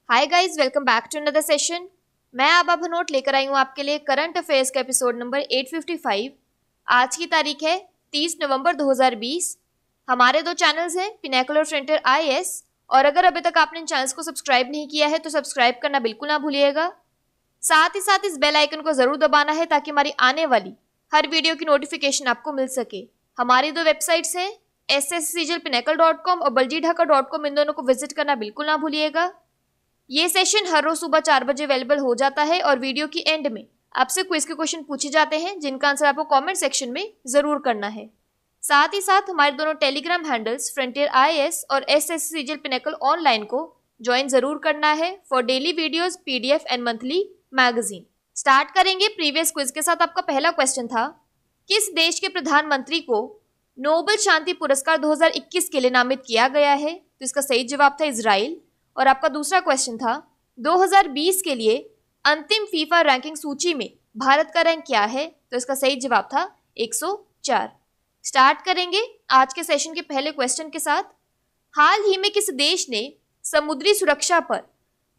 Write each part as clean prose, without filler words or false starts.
Hi guys, welcome back to another session. मैं आबा भनोट लेकर आई हूँ आपके लिए करंट अफेयर्स का एपिसोड नंबर 855। आज की तारीख है 30 नवंबर 2020। हमारे दो चैनल्स हैं, पिनेकल और फ्रंटियर IAS, और अगर अभी तक आपने इन चैनल्स को सब्सक्राइब नहीं किया है तो सब्सक्राइब करना बिल्कुल ना भूलिएगा। साथ ही साथ इस बेल आइकन को जरूर दबाना है ताकि हमारी आने वाली हर वीडियो की नोटिफिकेशन आपको मिल सके। हमारी दो वेबसाइट्स हैं, sscglpinacle.com और baljeedhaka.com। इन दोनों को विजिट करना बिल्कुल ना भूलिएगा। ये सेशन हर रोज सुबह 4 बजे अवेलेबल हो जाता है और वीडियो की एंड में आपसे क्विज के क्वेश्चन पूछे जाते हैं जिनका आंसर आपको कमेंट सेक्शन में जरूर करना है। साथ ही साथ हमारे दोनों टेलीग्राम हैंडल्स फ्रंटियर IAS और SSCGL पिनेकल ऑनलाइन को ज्वाइन जरूर करना है for daily videos, PDF and monthly magazine. Start करेंगे प्रीवियस क्विज के साथ। आपका पहला क्वेश्चन था, किस देश के प्रधानमंत्री को नोबेल शांति पुरस्कार 2021 के लिए नामित किया गया है? तो इसका सही जवाब था इजराइल। और आपका दूसरा क्वेश्चन था, 2020 के लिए अंतिम फीफा रैंकिंग सूची में भारत का रैंक क्या है? तो इसका सही जवाब था 104। स्टार्ट करेंगे आज के सेशन के पहले क्वेश्चन के साथ। हाल ही में किस देश ने समुद्री सुरक्षा पर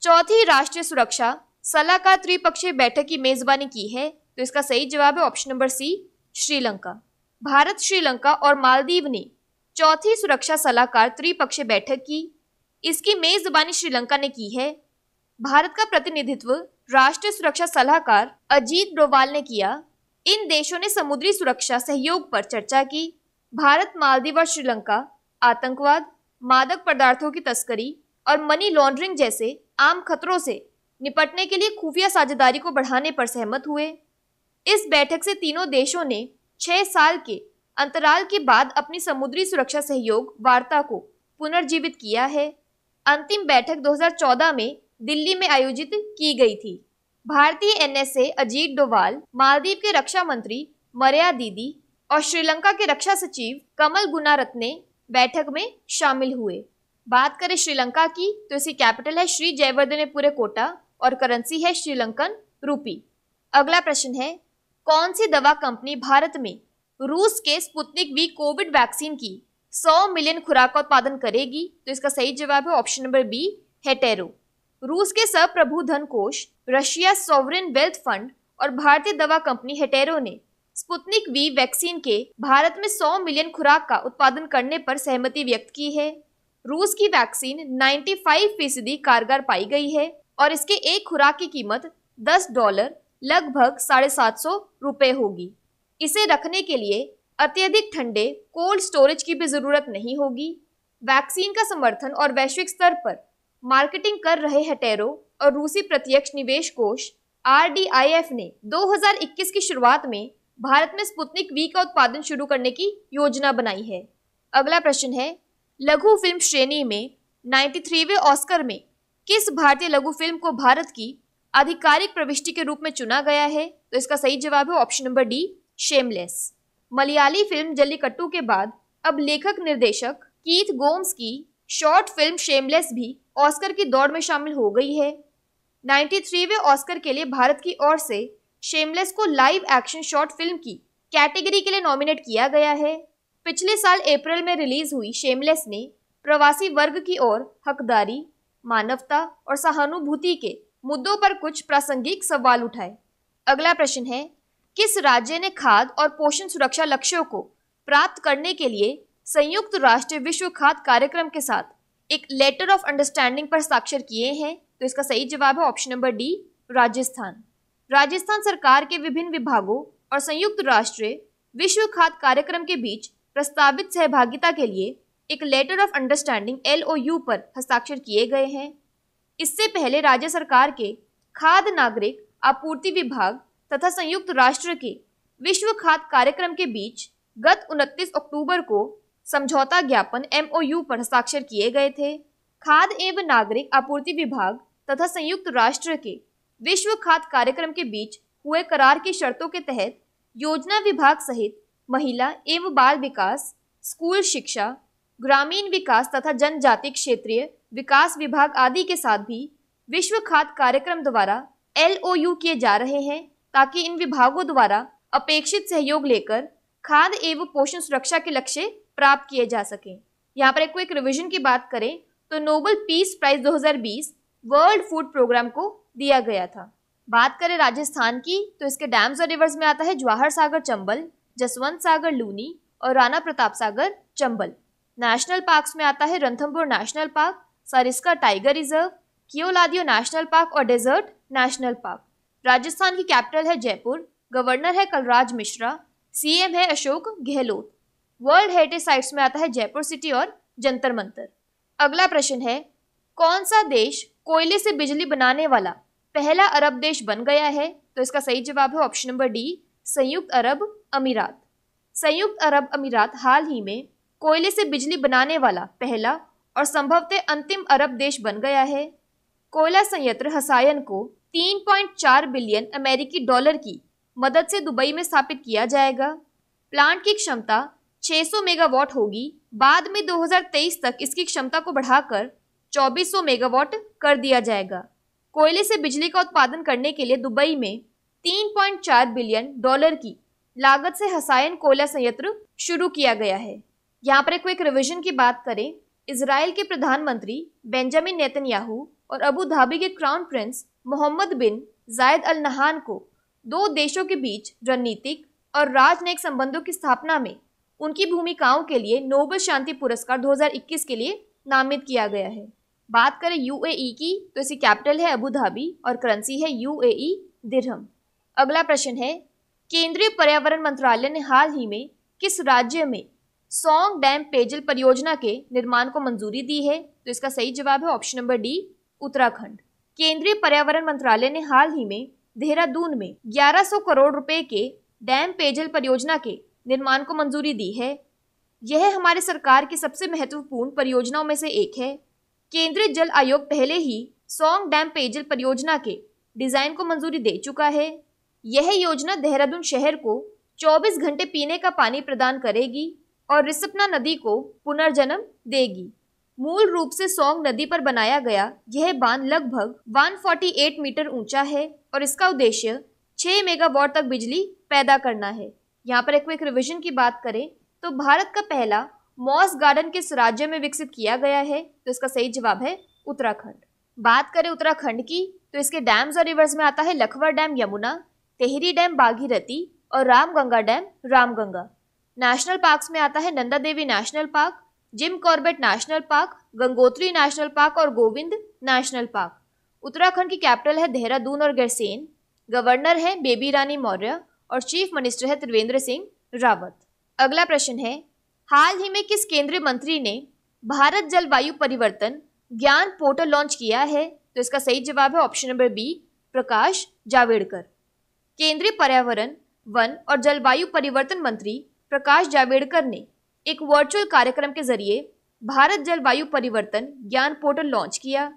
चौथी राष्ट्रीय सुरक्षा सलाहकार त्रिपक्षीय बैठक की मेजबानी की है? तो इसका सही जवाब है option number C, Sri Lanka. Bharat, Sri Lanka और मालदीव ने चौथी सुरक्षा सलाहकार त्रिपक्षीय बैठक की। इसकी मेजबानी श्रीलंका ने की है। भारत का प्रतिनिधित्व राष्ट्रीय सुरक्षा सलाहकार अजीत डोभाल ने किया। इन देशों ने समुद्री सुरक्षा सहयोग पर चर्चा की। भारत, मालदीव और श्रीलंका आतंकवाद, मादक पदार्थों की तस्करी और मनी लॉन्ड्रिंग जैसे आम खतरों से निपटने के लिए खुफिया साझेदारी को बढ़ाने पर सहमत हुए। इस बैठक से तीनों देशों ने 6 साल के अंतराल के बाद अपनी समुद्री सुरक्षा सहयोग वार्ता को पुनर्जीवित किया है। अंतिम बैठक 2014 में दिल्ली में आयोजित की गई थी। भारतीय NSA अजीत डोभाल, मालदीव के रक्षा मंत्री मरिया दीदी और श्रीलंका के रक्षा सचिव कमल गुनारत्ने बैठक में शामिल हुए। बात करें श्रीलंका की तो इसकी कैपिटल है श्री जयवर्धनेपुरे कोटा और करेंसी है श्रीलंकन रूपी। अगला प्रश्न है, कौन सी दवा कंपनी भारत में रूस के स्पुतनिक V कोविड वैक्सीन की 100 मिलियन खुराक का उत्पादन करेगी? तो इसका सही जवाब है ऑप्शन नंबर बी, हेटेरो। रूस के संप्रभु धन कोष, रशिया सॉवरेन वेल्थ फंड और भारतीय दवा कंपनी हेटेरो ने स्पुतनिक V वैक्सीन के भारत में 100 मिलियन खुराक का उत्पादन करने पर सहमति व्यक्त की है। रूस की वैक्सीन 95% कारगर पाई गई है और इसके एक खुराक की कीमत $10 लगभग ₹750 होगी। इसे रखने के लिए अत्यधिक ठंडे कोल्ड स्टोरेज की भी जरूरत नहीं होगी। वैक्सीन का समर्थन और वैश्विक स्तर पर मार्केटिंग कर रहे हेटेरो और रूसी प्रत्यक्ष निवेश कोष RDIF ने 2021 की शुरुआत में भारत में स्पुतनिक V का उत्पादन शुरू करने की योजना बनाई है। अगला प्रश्न है, लघु फिल्म श्रेणी में 93वें ऑस्कर में किस भारतीय लघु फिल्म को भारत की आधिकारिक प्रविष्टि के रूप में चुना गया है? तो इसका सही जवाब है option number D, shameless. Malayali film jallikattu के बाद अब लेखक निर्देशक कीथ गोम्स की शॉर्ट फिल्म शेमलेस भी ऑस्कर की दौड़ में शामिल हो गई है। 93वें ऑस्कर के लिए भारत की ओर से शेमलेस को लाइव एक्शन शॉर्ट फिल्म की कैटेगरी के लिए नॉमिनेट किया गया है। पिछले साल अप्रैल में रिलीज हुई शेमलेस ने प्रवासी वर्ग की ओर हकदारी, मानवता और सहानुभूति के मुद्दों पर कुछ प्रासंगिक सवाल उठाए। अगला प्रश्न है, किस राज्य ने खाद्य और पोषण सुरक्षा लक्ष्यों को प्राप्त करने के लिए संयुक्त राष्ट्र विश्व खाद्य कार्यक्रम के साथ एक लेटर ऑफ अंडरस्टैंडिंग पर हस्ताक्षर किए हैं? तो इसका सही जवाब है option number D, Rajasthan. Rajasthan सरकार के विभिन्न विभागों और संयुक्त राष्ट्र विश्व खाद्य कार्यक्रम के बीच प्रस्तावित सहभागिता के लिए एक लेटर ऑफ अंडरस्टैंडिंग LOU पर हस्ताक्षर किए गए हैं। इससे पहले राज्य सरकार के खाद्य नागरिक आपूर्ति विभाग तथा संयुक्त राष्ट्र के विश्व खाद्य कार्यक्रम के बीच गत 29 अक्टूबर को समझौता ज्ञापन MOU पर हस्ताक्षर किए गए थे। खाद्य एवं नागरिक आपूर्ति विभाग तथा संयुक्त राष्ट्र के विश्व खाद्य कार्यक्रम के बीच हुए करार की शर्तों के तहत योजना विभाग सहित महिला एवं बाल विकास, स्कूल शिक्षा, ग्रामीण विकास तथा जनजाति क्षेत्रीय विकास विभाग आदि के साथ भी विश्व खाद्य कार्यक्रम द्वारा LOU किए जा रहे हैं ताकि इन विभागों द्वारा अपेक्षित सहयोग लेकर खाद्य एवं पोषण सुरक्षा के लक्ष्य प्राप्त किए जा सके। यहाँ पर एक रिवीजन की बात करें तो Nobel peace prize 2020 world food programme को दिया गया था। बात करें राजस्थान की तो इसके डैम्स और रिवर्स में आता है जवाहर सागर चंबल, जसवंत सागर लूनी और राणा प्रताप सागर चंबल। नेशनल पार्क्स में आता है Ranthambore national park, Sariska tiger reserve, Keoladeo national park और डेजर्ट नेशनल पार्क। राजस्थान की कैपिटल है जयपुर, गवर्नर है कलराज मिश्रा, सीएम है Ashok Gehlot. World heritage sites में आता है जयपुर सिटी और जंतर मंतर। अगला प्रश्न है, कौन सा देश कोयले से बिजली बनाने वाला पहला अरब देश बन गया है? तो इसका सही जवाब है ऑप्शन नंबर डी, संयुक्त अरब अमीरात। संयुक्त अरब अमीरात हाल ही में कोयले से बिजली बनाने वाला पहला और संभवतः अंतिम अरब देश बन गया है। कोयला संयंत्र हसायन को 3.4 बिलियन अमेरिकी डॉलर की मदद से दुबई में स्थापित किया जाएगा। प्लांट की क्षमता 600 मेगावाट होगी। बाद में 2023 तक इसकी क्षमता को बढ़ाकर 2400 मेगावाट कर दिया जाएगा। कोयले से बिजली का उत्पादन करने के लिए दुबई में 3.4 बिलियन डॉलर की लागत से हसायन कोयला संयंत्र शुरू किया गया है। यहाँ पर एक क्विक रिवीजन की बात करें, इजराइल के प्रधानमंत्री बेंजामिन नेतन्याहू और अबू धाबी के क्राउन प्रिंस मोहम्मद बिन जायद अल नहान को दो देशों के बीच रणनीतिक और राजनयिक संबंधों की स्थापना में उनकी भूमिकाओं के लिए नोबेल शांति पुरस्कार 2021 के लिए नामित किया गया है। बात करें यूएई की तो इसकी कैपिटल है अबू धाबी और करेंसी है यूएई दिरहम। अगला प्रश्न है, केंद्रीय पर्यावरण मंत्रालय ने हाल ही में किस राज्य में सौंग डैम पेयजल परियोजना के निर्माण को मंजूरी दी है? तो इसका सही जवाब है ऑप्शन नंबर डी, उत्तराखंड। केंद्रीय पर्यावरण मंत्रालय ने हाल ही में देहरादून में 1100 करोड़ रुपए के डैम पेयजल परियोजना के निर्माण को मंजूरी दी है। यह हमारे सरकार की सबसे महत्वपूर्ण परियोजनाओं में से एक है। केंद्रीय जल आयोग पहले ही सौंग डैम पेयजल परियोजना के डिजाइन को मंजूरी दे चुका है। यह योजना देहरादून शहर को 24 घंटे पीने का पानी प्रदान करेगी और रिसपना नदी को पुनर्जन्म देगी। मूल रूप से सौंग नदी पर बनाया गया यह बांध लगभग 148 मीटर ऊंचा है और इसका उद्देश्य 6 मेगावाट तक बिजली पैदा करना है। यहाँ पर एक क्विक रिवीजन की बात करें तो भारत का पहला मॉस गार्डन किस राज्य में विकसित किया गया है? तो इसका सही जवाब है उत्तराखंड। बात करें उत्तराखंड की तो इसके डैम्स और रिवर्स में आता है लखवर डैम यमुना, टेहरी डैम भागीरथी और Ramganga dam Ramganga. National parks में आता है Nanda Devi national park, Jim Corbett national park, Gangotri national park और गोविंद नेशनल पार्क। उत्तराखंड की कैपिटल है देहरादून और गैरसैंण। गवर्नर है बेबी रानी मौर्य और चीफ मिनिस्टर है त्रिवेंद्र सिंह रावत। अगला प्रश्न है, हाल ही में किस केंद्रीय मंत्री ने भारत जलवायु परिवर्तन ज्ञान पोर्टल लॉन्च किया है? तो इसका सही जवाब है option number B, Prakash Javadekar. केंद्रीय पर्यावरण, वन और जलवायु परिवर्तन मंत्री प्रकाश जावड़ेकर ने एक वर्चुअल कार्यक्रम के जरिए भारत जलवायु परिवर्तन ज्ञान पोर्टल लॉन्च किया।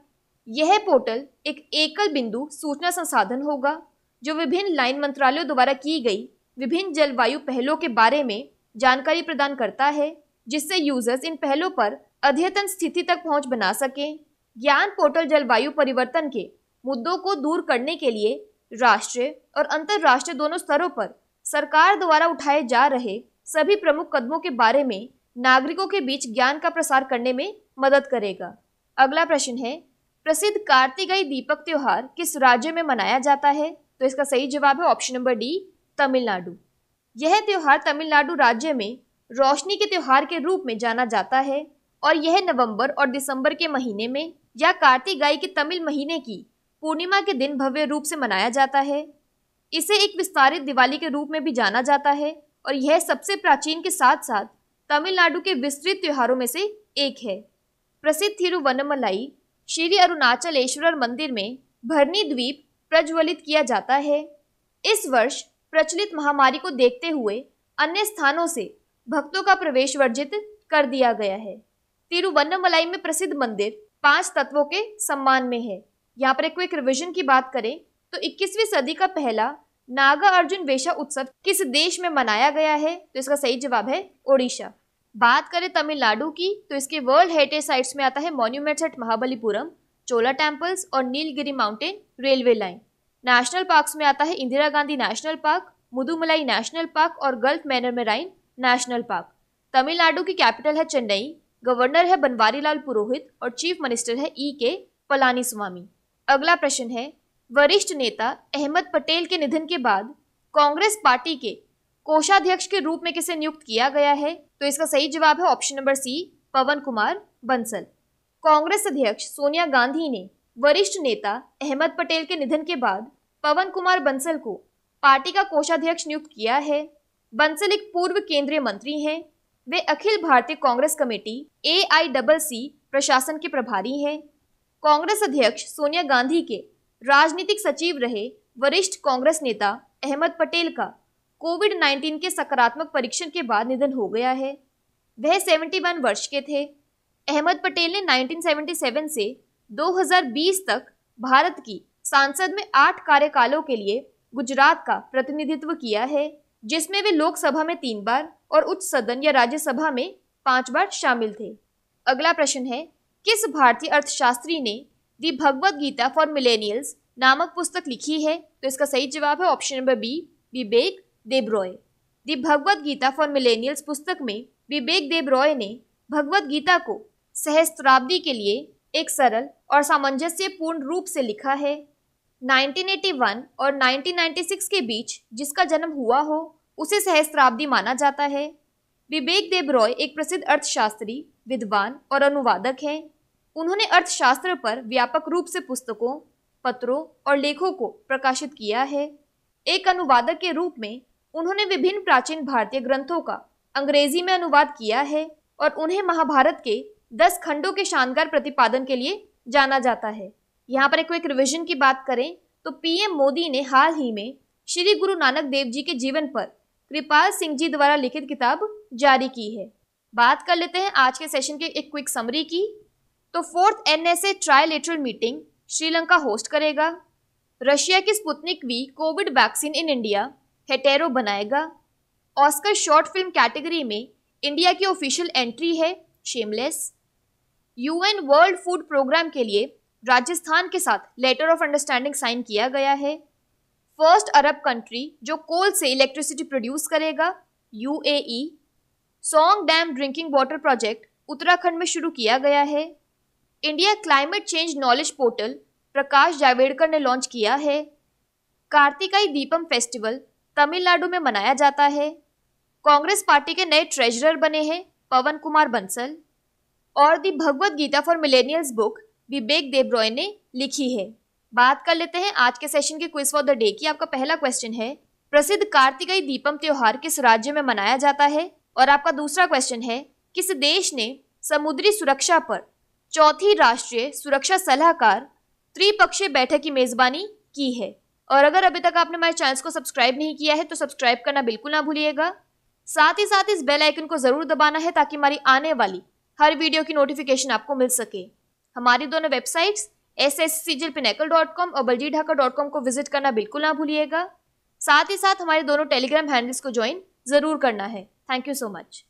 यह पोर्टल एक एकल बिंदु सूचना संसाधन होगा जो विभिन्न लाइन मंत्रालयों द्वारा की गई विभिन्न जलवायु पहलों के बारे में जानकारी प्रदान करता है, जिससे यूजर्स इन पहलों पर अद्यतन स्थिति तक पहुंच बना सकें। ज्ञान पोर्टल जलवायु परिवर्तन के मुद्दों को दूर करने के लिए राष्ट्रीय और अंतर्राष्ट्रीय दोनों स्तरों पर सरकार द्वारा उठाए जा रहे सभी प्रमुख कदमों के बारे में नागरिकों के बीच ज्ञान का प्रसार करने में मदद करेगा। अगला प्रश्न है, प्रसिद्ध कार्तिकेय दीपक त्योहार किस राज्य में मनाया जाता है? तो इसका सही जवाब है ऑप्शन नंबर डी, तमिलनाडु। यह त्योहार तमिलनाडु राज्य में रोशनी के त्योहार के रूप में जाना जाता है और यह नवंबर और दिसंबर के महीने में या कार्तिकेय के तमिल महीने की पूर्णिमा के दिन भव्य रूप से मनाया जाता है। इसे एक विस्तारित दिवाली के रूप में भी जाना जाता है और यह सबसे प्राचीन के साथ साथ तमिलनाडु के विस्तृत त्योहारों में से एक है। प्रसिद्ध थिरुवन्नमलाई श्री अरुणाचलेश्वर मंदिर में भरनी द्वीप प्रज्वलित किया जाता है। इस वर्ष प्रचलित महामारी को देखते हुए अन्य स्थानों से भक्तों का प्रवेश वर्जित कर दिया गया है। तिरुवन्नमलाई में प्रसिद्ध मंदिर 5 तत्वों के सम्मान में है। यहाँ पर एक क्विक रिवीजन की बात करें तो 21वीं सदी का पहला नागा अर्जुन वेशा उत्सव किस देश में मनाया गया है? तो इसका सही जवाब है ओडिशा। बात करें तमिलनाडु की तो इसके वर्ल्ड हेरिटेज साइट्स में आता है monuments at Mahabalipuram, Chola temples और Nilgiri mountain railway line. National parks में आता है Indira Gandhi national park, Mudumalai national park और gulf Mannar marine national park. Tamil Nadu की कैपिटल है चेन्नई, गवर्नर है बनवारीलाल पुरोहित और चीफ मिनिस्टर है E.K. पलानीस्वामी। अगला प्रश्न है, वरिष्ठ नेता अहमद पटेल के निधन के बाद कांग्रेस पार्टी के कोषाध्यक्ष के रूप में किसे नियुक्त किया गया है? तो इसका सही जवाब है ऑप्शन नंबर सी, पवन कुमार बंसल। कांग्रेस अध्यक्ष सोनिया गांधी ने वरिष्ठ नेता अहमद पटेल के निधन के बाद पवन कुमार बंसल को पार्टी का कोषाध्यक्ष नियुक्त किया है। बंसल एक पूर्व केंद्रीय मंत्री हैं। वे अखिल भारतीय कांग्रेस कमेटी AICC प्रशासन के प्रभारी हैं। कांग्रेस अध्यक्ष सोनिया गांधी के राजनीतिक सचिव रहे वरिष्ठ कांग्रेस नेता अहमद पटेल का कोविड-19 के सकारात्मक परीक्षण के बाद निधन हो गया है। वह 71 वर्ष के थे। अहमद पटेल ने 1977 से 2020 तक भारत की संसद में 8 कार्यकालों के लिए गुजरात का प्रतिनिधित्व किया है, जिसमें वे लोकसभा में 3 बार और उच्च सदन या राज्यसभा में 5 बार शामिल थे। अगला प्रश्न है, किस भारतीय अर्थशास्त्री ने the Bhagavad Gita for millennials नामक पुस्तक लिखी है? तो इसका सही जवाब है option number B, Vivek Debroy. The Bhagavad Gita for millennials पुस्तक में विवेक देबरॉय ने भगवद गीता को सहस्त्राब्दी के लिए एक सरल और सामंजस्यपूर्ण रूप से लिखा है। 1981 और 1996 के बीच जिसका जन्म हुआ हो उसे सहस्त्राब्दी माना जाता है। विवेक देबरॉय एक प्रसिद्ध अर्थशास्त्री, विद्वान और अनुवादक हैं। उन्होंने अर्थशास्त्र पर व्यापक रूप से पुस्तकों, पत्रों और लेखों को प्रकाशित किया है। एक अनुवादक के रूप में उन्होंने विभिन्न प्राचीन भारतीय ग्रंथों का अंग्रेजी में अनुवाद किया है और उन्हें महाभारत के 10 खंडों के शानदार प्रतिपादन के लिए जाना जाता है। यहाँ पर एक क्विक रिवीजन की बात करें तो PM मोदी ने हाल ही में श्री गुरु नानक देव जी के जीवन पर कृपाल सिंह जी द्वारा लिखित किताब जारी की है। बात कर लेते हैं आज के सेशन के एक क्विक समरी की। तो 4th NSA trilateral meeting Sri Lanka host करेगा। रशिया की Sputnik V covid vaccine in India Hetero बनाएगा। ऑस्कर शॉर्ट फिल्म कैटेगरी में इंडिया की ऑफिशियल एंट्री है Shameless. UN world food programme के लिए राजस्थान के साथ लेटर ऑफ अंडरस्टैंडिंग साइन किया गया है। फर्स्ट अरब कंट्री जो कोल से इलेक्ट्रिसिटी प्रोड्यूस करेगा UAE। Song dam drinking water project Uttarakhand में शुरू किया गया है। India climate change knowledge portal Prakash Javadekar ने लॉन्च किया है। कार्तिकाई दीपम फेस्टिवल तमिलनाडु में मनाया जाता है। कांग्रेस पार्टी के नए ट्रेजरर बने हैं पवन कुमार बंसल। और the Bhagavad Gita for millennials book Vivek Debroy ने लिखी है। बात कर लेते हैं आज के सेशन के क्विज फॉर द डे की। आपका पहला क्वेश्चन है, प्रसिद्ध कार्तिकाई दीपम त्योहार किस राज्य में मनाया जाता है? और आपका दूसरा क्वेश्चन है, किस देश ने समुद्री सुरक्षा पर चौथी राष्ट्रीय सुरक्षा सलाहकार त्रिपक्षीय बैठक की मेजबानी की है? और अगर अभी तक आपने हमारे चैनल को सब्सक्राइब नहीं किया है तो सब्सक्राइब करना बिल्कुल ना भूलिएगा। साथ ही साथ इस बेल आइकन को जरूर दबाना है ताकि हमारी आने वाली हर वीडियो की नोटिफिकेशन आपको मिल सके। हमारी दोनों वेबसाइट्स sscglpinnacle.com और baljitdhaka.com को विजिट करना बिल्कुल ना भूलिएगा। साथ ही साथ हमारे दोनों टेलीग्राम हैंडल्स को ज्वाइन जरूर करना है। Thank you so much.